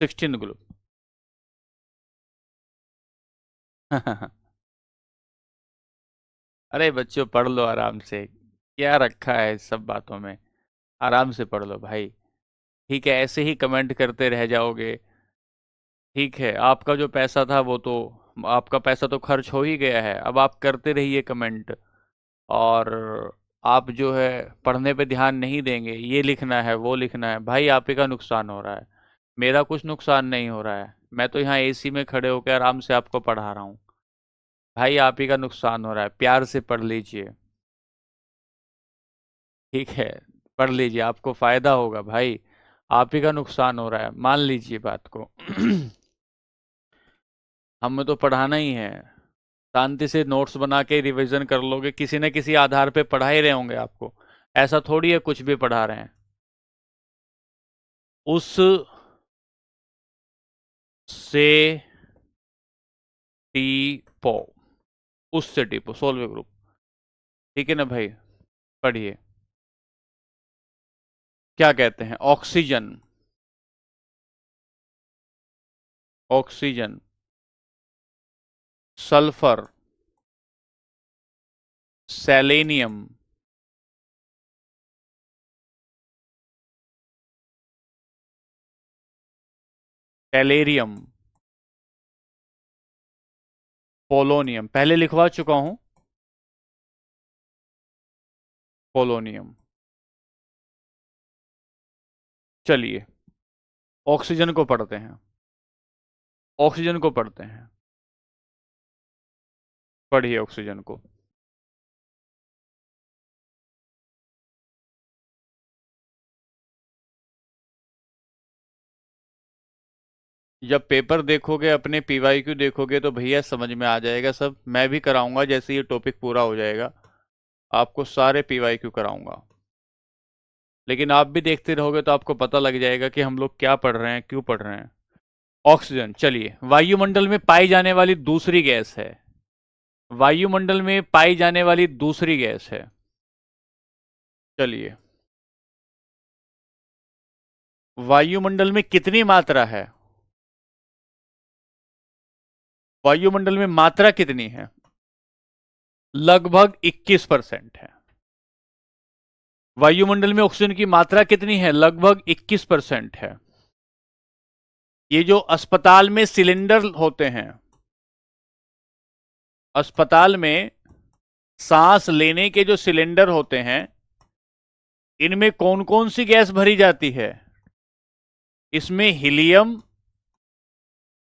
16th group. अरे बच्चों पढ़ लो आराम से, क्या रखा है इस सब बातों में। आराम से पढ़ लो भाई। ठीक है, ऐसे ही कमेंट करते रह जाओगे। ठीक है, आपका जो पैसा था वो तो, आपका पैसा तो खर्च हो ही गया है, अब आप करते रहिए कमेंट। और आप जो है पढ़ने पे ध्यान नहीं देंगे, ये लिखना है वो लिखना है, भाई आप ही का नुकसान हो रहा है। मेरा कुछ नुकसान नहीं हो रहा है, मैं तो यहाँ एसी में खड़े होकर आराम से आपको पढ़ा रहा हूँ। भाई आप ही का नुकसान हो रहा है, प्यार से पढ़ लीजिए। ठीक है, पढ़ लीजिए, आपको फायदा होगा भाई। आप ही का नुकसान हो रहा है, मान लीजिए बात को। हमें तो पढ़ाना ही है। शांति से नोट्स बना के रिवीजन कर लोगे, किसी न किसी आधार पे पढ़ा ही रहे होंगे आपको। ऐसा थोड़ी है कुछ भी पढ़ा रहे हैं। उस से टीपो, उससे टीपो, सोल्व ग्रुप। ठीक है ना भाई, पढ़िए। क्या कहते हैं? Oxygen, oxygen, sulphur, selenium, टेलेरियम, polonium. पहले लिखवा चुका हूं, पोलोनियम। चलिए ऑक्सीजन को पढ़ते हैं, ऑक्सीजन को पढ़ते हैं। पढ़िए ऑक्सीजन को। जब पेपर देखोगे, अपने पीवाईक्यू देखोगे तो भैया समझ में आ जाएगा सब। मैं भी कराऊंगा जैसे ये टॉपिक पूरा हो जाएगा, आपको सारे पीवाईक्यू कराऊंगा। लेकिन आप भी देखते रहोगे तो आपको पता लग जाएगा कि हम लोग क्या पढ़ रहे हैं, क्यों पढ़ रहे हैं। ऑक्सीजन, चलिए, वायुमंडल में पाई जाने वाली दूसरी गैस है। वायुमंडल में पाई जाने वाली दूसरी गैस है। चलिए, वायुमंडल में कितनी मात्रा है? वायुमंडल में मात्रा कितनी है? लगभग 21% है। वायुमंडल में ऑक्सीजन की मात्रा कितनी है? लगभग 21% है। ये जो अस्पताल में सिलेंडर होते हैं, अस्पताल में सांस लेने के जो सिलेंडर होते हैं, इनमें कौन कौन सी गैस भरी जाती है? इसमें हीलियम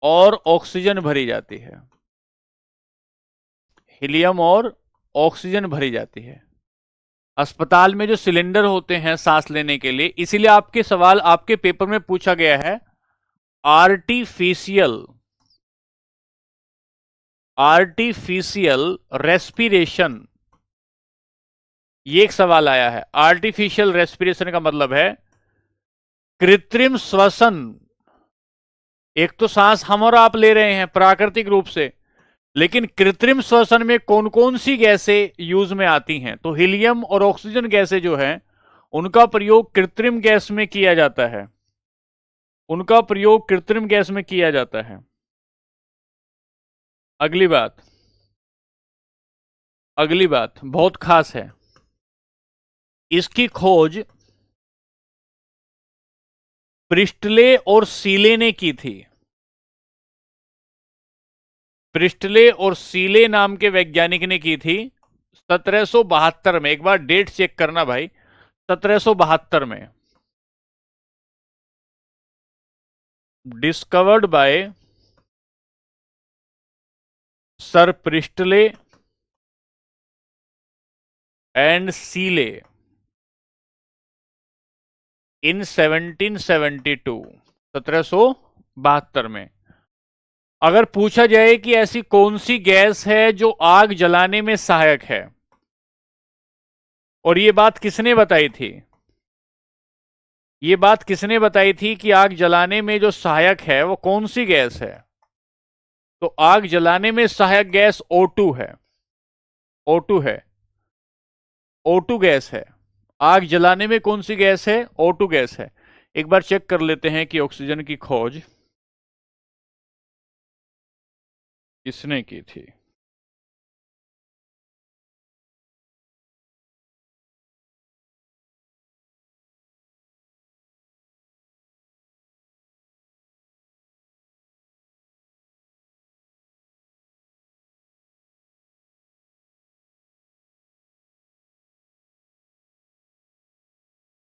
और ऑक्सीजन भरी जाती है। हीलियम और ऑक्सीजन भरी जाती है अस्पताल में जो सिलेंडर होते हैं सांस लेने के लिए। इसीलिए आपके सवाल आपके पेपर में पूछा गया है, आर्टिफिशियल, आर्टिफिशियल रेस्पिरेशन। ये एक सवाल आया है। आर्टिफिशियल रेस्पिरेशन का मतलब है कृत्रिम श्वसन। एक तो सांस हम और आप ले रहे हैं प्राकृतिक रूप से, लेकिन कृत्रिम श्वसन में कौन कौन सी गैसें यूज में आती हैं? तो हीलियम और ऑक्सीजन गैसें जो हैं, उनका प्रयोग कृत्रिम गैस में किया जाता है, उनका प्रयोग कृत्रिम गैस में किया जाता है। अगली बात, अगली बात बहुत खास है। इसकी खोज प्रिस्टले और सीले ने की थी। प्रिस्टले और सीले नाम के वैज्ञानिक ने की थी 1772 में। एक बार डेट चेक करना भाई, 1772 में। Discovered by sir Priestley and Scheele in 1772, 1772 में। अगर पूछा जाए कि ऐसी कौन सी गैस है जो आग जलाने में सहायक है, और ये बात किसने बताई थी? ये बात किसने बताई थी कि आग जलाने में जो सहायक है वो कौन सी गैस है? तो आग जलाने में सहायक गैस O2 है। O2 है, O2 गैस है। आग जलाने में कौन सी गैस है? O2 गैस है। एक बार चेक कर लेते हैं कि ऑक्सीजन की खोज किसने की थी।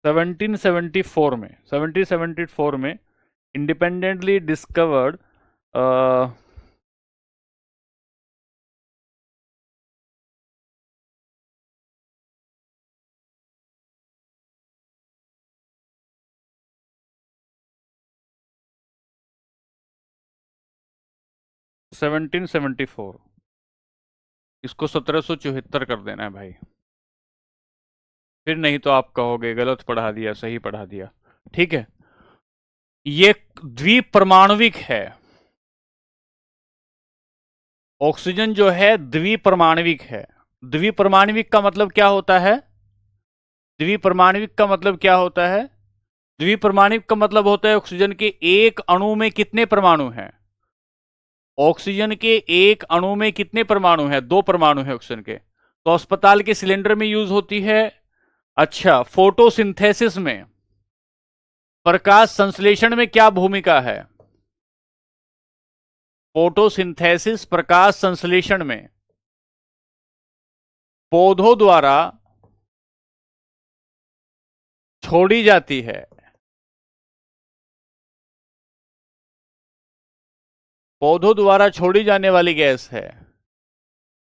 1774 में 1774 में इंडिपेंडेंटली डिस्कवर्ड 1774, इसको 1774 कर देना है भाई, फिर नहीं तो आप कहोगे गलत पढ़ा दिया सही पढ़ा दिया। ठीक है, ये द्विपरमाणविक है, ऑक्सीजन जो है द्विपरमाणविक है। द्विपरमाणविक का मतलब क्या होता है? द्विपरमाणविक का मतलब क्या होता है? द्विपरमाणविक का मतलब होता है ऑक्सीजन के एक अणु में कितने परमाणु हैं। ऑक्सीजन के एक अणु में कितने परमाणु हैं? 2 परमाणु हैं ऑक्सीजन के। तो अस्पताल के सिलेंडर में यूज होती है। अच्छा, फोटोसिंथेसिस में, प्रकाश संश्लेषण में क्या भूमिका है? फोटोसिंथेसिस प्रकाश संश्लेषण में पौधों द्वारा छोड़ी जाती है। पौधों द्वारा छोड़ी जाने वाली गैस है।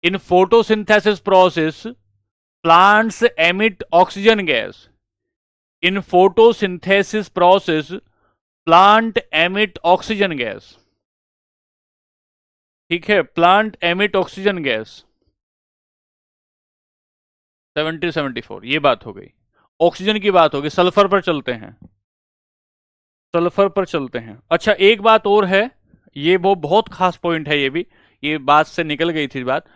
In photosynthesis process plants emit oxygen gas. In photosynthesis process plant emit oxygen gas. ठीक है, प्लांट एमिट ऑक्सीजन गैस। 1774 ये बात हो गई, ऑक्सीजन की बात होगी। सल्फर पर चलते हैं, सल्फर पर चलते हैं। अच्छा, एक बात और है, ये वो बहुत खास पॉइंट है, ये भी, ये बात से निकल गई थी बात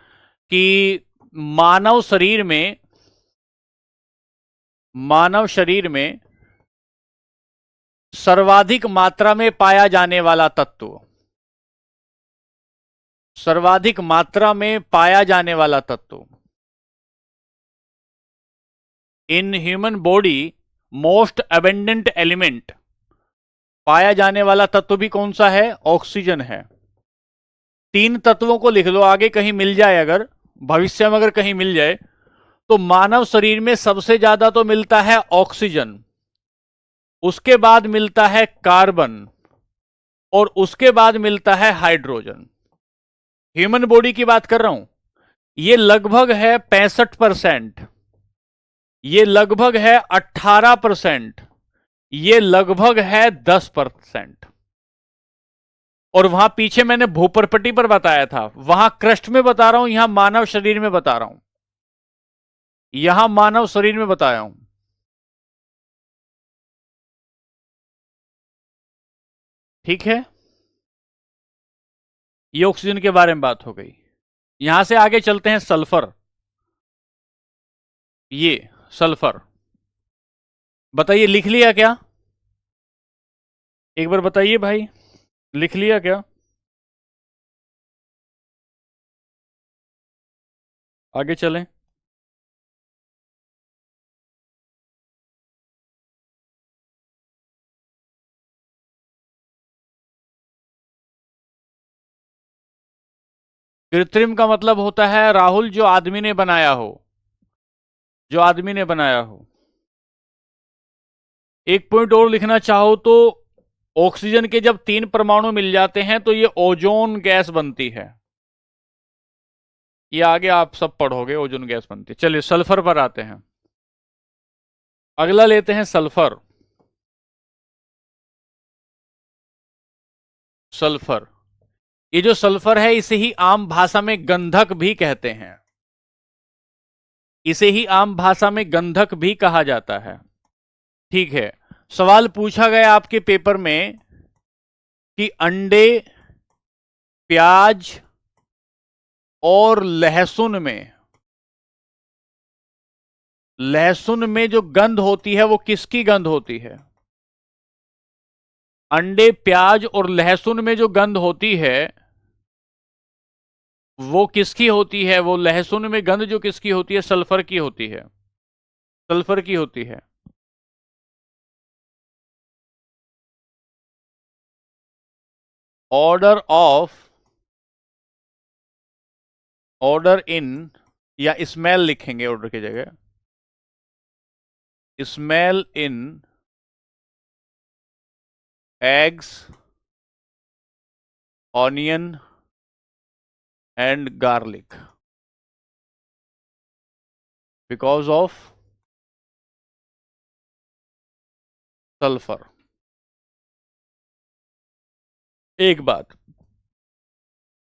कि मानव शरीर में, मानव शरीर में सर्वाधिक मात्रा में पाया जाने वाला तत्व, सर्वाधिक मात्रा में पाया जाने वाला तत्व in human body, most abundant element, पाया जाने वाला तत्व भी कौन सा है? ऑक्सीजन है। 3 तत्वों को लिख लो, आगे कहीं मिल जाए, अगर भविष्य में अगर कहीं मिल जाए, तो मानव शरीर में सबसे ज्यादा तो मिलता है ऑक्सीजन, उसके बाद मिलता है कार्बन, और उसके बाद मिलता है हाइड्रोजन। ह्यूमन बॉडी की बात कर रहा हूं, ये लगभग है 65%, ये लगभग है 18%, ये लगभग है 10%। और वहां पीछे मैंने भूपर्पटी पर बताया था, वहां क्रस्ट में बता रहा हूं, यहां मानव शरीर में बता रहा हूं, यहां मानव शरीर में बताया हूं। ठीक है, ये ऑक्सीजन के बारे में बात हो गई। यहां से आगे चलते हैं सल्फर। ये सल्फर, बताइए लिख लिया क्या? एक बार बताइए भाई, लिख लिया क्या? आगे चलें। कृत्रिम का मतलब होता है राहुल जो आदमी ने बनाया हो, जो आदमी ने बनाया हो। एक पॉइंट और लिखना चाहो तो, ऑक्सीजन के जब 3 परमाणु मिल जाते हैं तो ये ओजोन गैस बनती है। ये आगे आप सब पढ़ोगे, ओजोन गैस बनती है। चलिए सल्फर पर आते हैं, अगला लेते हैं सल्फर। सल्फर, ये जो सल्फर है इसे ही आम भाषा में गंधक भी कहते हैं, इसे ही आम भाषा में गंधक भी कहा जाता है। ठीक है, सवाल पूछा गया आपके पेपर में कि अंडे, प्याज और लहसुन में, लहसुन में जो गंध होती है वो किसकी गंध होती है? अंडे, प्याज और लहसुन में जो गंध होती है वो किसकी होती है? वो लहसुन में गंध जो किसकी होती है? सल्फर की होती है, सल्फर की होती है। ऑर्डर ऑफ, ऑर्डर इन, या स्मेल लिखेंगे ऑर्डर की जगह, smell in eggs, onion and garlic because of sulphur. एक बात,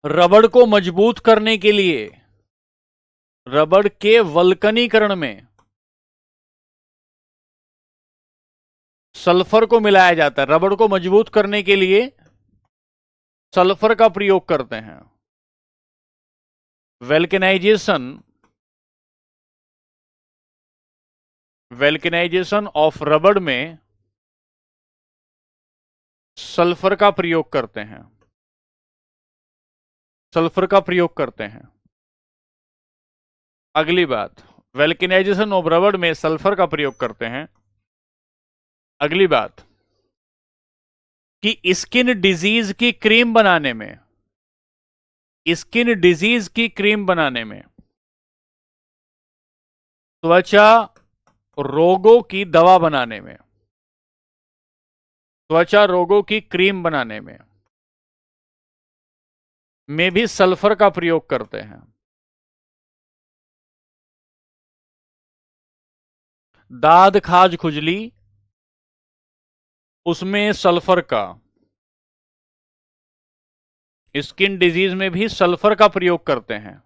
रबड़ को मजबूत करने के लिए रबड़ के वल्कनीकरण में सल्फर को मिलाया जाता है। रबड़ को मजबूत करने के लिए सल्फर का प्रयोग करते हैं। वेल्केनाइजेशन ऑफ रबड़ में सल्फर का प्रयोग करते हैं। सल्फर का प्रयोग करते हैं। अगली बात, वेल्केनाइजेशन ऑफ रबड़ में सल्फर का प्रयोग करते हैं। अगली बात कि स्किन डिजीज की क्रीम बनाने में, स्किन डिजीज की क्रीम बनाने में, त्वचा रोगों की दवा बनाने में, त्वचा रोगों की क्रीम बनाने में भी सल्फर का प्रयोग करते हैं। दाद खाज खुजली, उसमें सल्फर का, स्किन डिजीज में भी सल्फर का प्रयोग करते हैं।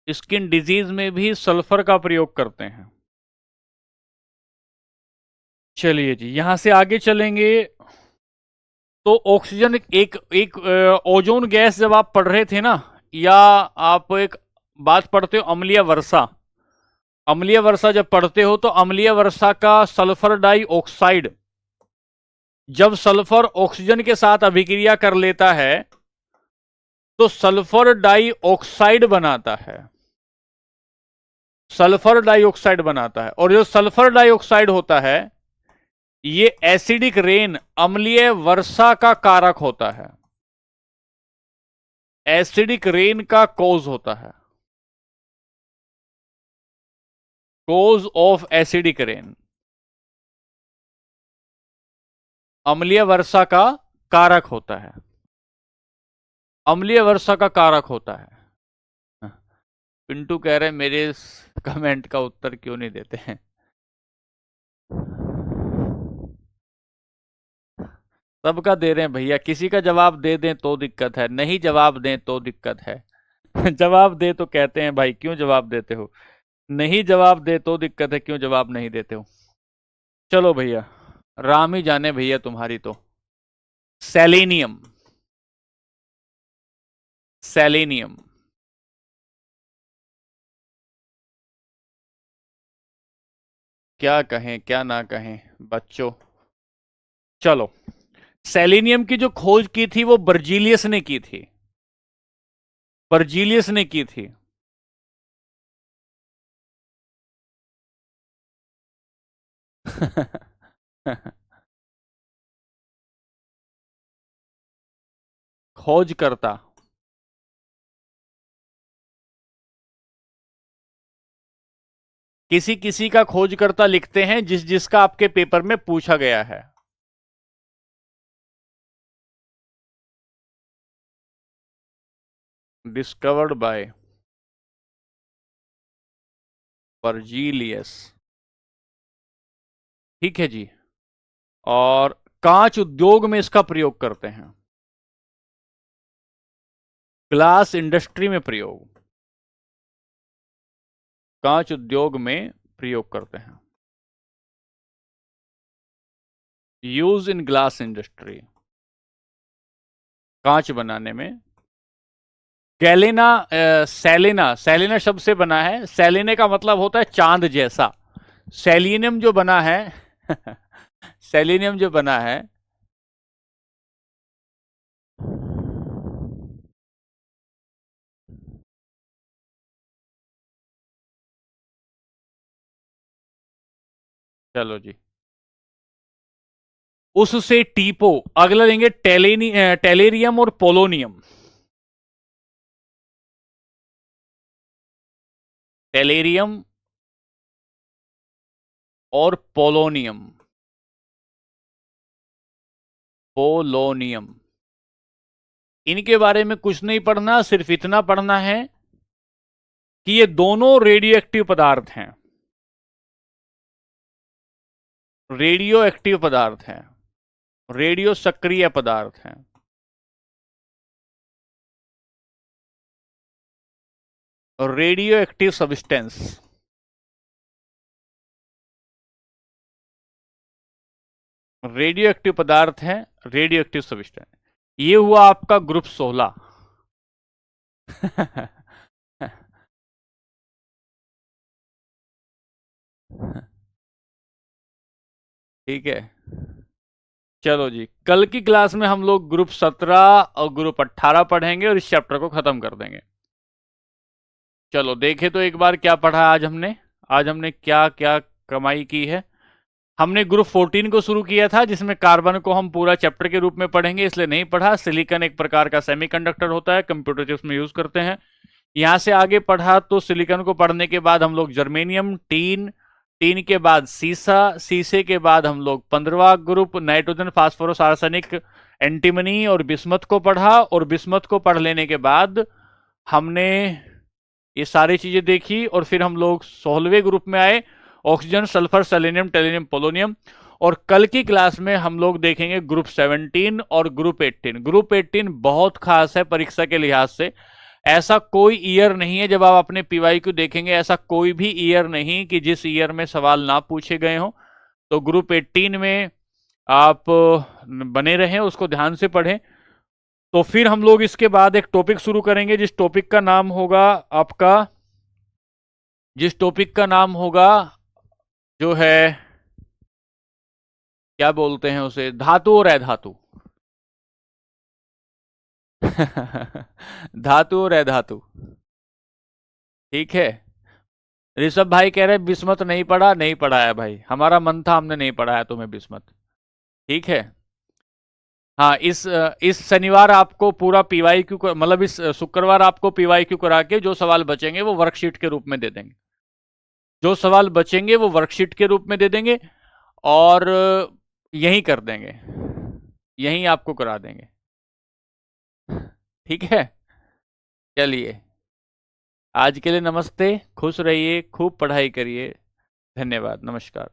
स्किन डिजीज में भी सल्फर का प्रयोग करते हैं। चलिए जी, यहां से आगे चलेंगे तो ऑक्सीजन एक एक ओजोन गैस जब आप पढ़ रहे थे ना, या आप एक बात पढ़ते हो अम्लीय वर्षा, अम्लीय वर्षा जब पढ़ते हो तो अम्लीय वर्षा का सल्फर डाइऑक्साइड जब सल्फर ऑक्सीजन के साथ अभिक्रिया कर लेता है तो सल्फर डाइऑक्साइड बनाता है। सल्फर डाइऑक्साइड बनाता है, और जो सल्फर डाइऑक्साइड होता है ये एसिडिक रेन, अम्लीय वर्षा का कारक होता है। एसिडिक रेन का कॉज होता है, कॉज ऑफ एसिडिक रेन, अम्लीय वर्षा का कारक होता है, अम्लीय वर्षा का कारक होता है। पिंटू कह रहे मेरे इस कमेंट का उत्तर क्यों नहीं देते हैं। सबका दे रहे हैं भैया, किसी का जवाब दे दें तो दिक्कत है, नहीं जवाब दें तो दिक्कत है। जवाब दे तो कहते हैं भाई क्यों जवाब देते हो, नहीं जवाब दे तो दिक्कत है, क्यों जवाब नहीं देते हो। चलो भैया, राम ही जाने भैया तुम्हारी तो। सेलेनियम, सेलेनियम क्या कहें क्या ना कहें बच्चों। चलो, सेलेनियम की जो खोज की थी वो बर्जीलियस ने की थी, बर्जीलियस ने की थी। खोजकर्ता, किसी किसी का खोजकर्ता लिखते हैं जिस जिसका आपके पेपर में पूछा गया है। डिस्कवर्ड बाय बर्जीलियस, ठीक है जी। और कांच उद्योग में इसका प्रयोग करते हैं, ग्लास इंडस्ट्री में प्रयोग, कांच उद्योग में प्रयोग करते हैं, यूज इन ग्लास इंडस्ट्री, कांच बनाने में। गैलेना, सेलेना, सेलेना शब्द से बना है, सेलेने का मतलब होता है चांद जैसा। सेलिनियम जो बना है सेलिनियम जो बना है, चलो जी, उससे टीपो, अगला लेंगे टेलेरियम और पोलोनियम। टेलेरियम और पोलोनियम। पोलोनियम, इनके बारे में कुछ नहीं पढ़ना, सिर्फ इतना पढ़ना है कि ये दोनों रेडियो एक्टिव पदार्थ हैं। रेडियो एक्टिव पदार्थ हैं, रेडियो सक्रिय पदार्थ हैं। Radio active substance, radio active पदार्थ हैं, रेडियो एक्टिव सब्सटेंस। ये हुआ आपका ग्रुप 16। ठीक है, चलो जी, कल की क्लास में हम लोग ग्रुप 17 और ग्रुप 18 पढ़ेंगे और इस चैप्टर को खत्म कर देंगे। चलो देखे तो एक बार क्या पढ़ा आज हमने क्या क्या कमाई की है। हमने ग्रुप 14 को शुरू किया था, जिसमें कार्बन को हम पूरा चैप्टर के रूप में पढ़ेंगे, इसलिए नहीं पढ़ा। सिलिकॉन एक प्रकार का सेमीकंडक्टर होता है, कंप्यूटर चिप्स में यूज करते हैं। यहां से आगे पढ़ा तो सिलिकॉन को पढ़ने के बाद हम लोग जर्मेनियम, टीन, टीन के बाद सीसा, सीसे के बाद हम लोग 15वां group nitrogen, phosphorus, arsenic, antimony और बिस्मथ को पढ़ा। और बिस्मथ को पढ़ लेने के बाद हमने ये सारी चीजें देखी और फिर हम लोग 16वें ग्रुप में आए, ऑक्सीजन, सल्फर, सेलेनियम, टेलेनियम, पोलोनियम। और कल की क्लास में हम लोग देखेंगे ग्रुप 17 और ग्रुप 18। ग्रुप 18 बहुत खास है परीक्षा के लिहाज से। ऐसा कोई ईयर नहीं है, जब आप अपने पीवाईक्यू देखेंगे, ऐसा कोई भी ईयर नहीं कि जिस ईयर में सवाल ना पूछे गए हों। तो ग्रुप 18 में आप बने रहें, उसको ध्यान से पढ़ें। तो फिर हम लोग इसके बाद एक टॉपिक शुरू करेंगे, जिस टॉपिक का नाम होगा आपका, जिस टॉपिक का नाम होगा जो है, क्या बोलते हैं उसे, धातु और अधातु। धातु और अधातु, ठीक है। ऋषभ भाई कह रहे बिस्मत नहीं पढ़ा, नहीं पढ़ाया भाई, हमारा मन था, हमने नहीं पढ़ाया तुम्हें बिस्मत, ठीक है। हाँ, इस शनिवार आपको पूरा पीवाईक्यू, मतलब इस शुक्रवार आपको पीवाईक्यू करा के जो सवाल बचेंगे वो वर्कशीट के रूप में दे देंगे। जो सवाल बचेंगे वो वर्कशीट के रूप में दे देंगे और यहीं कर देंगे, यहीं आपको करा देंगे, ठीक है। चलिए, आज के लिए नमस्ते, खुश रहिए, खूब पढ़ाई करिए, धन्यवाद, नमस्कार।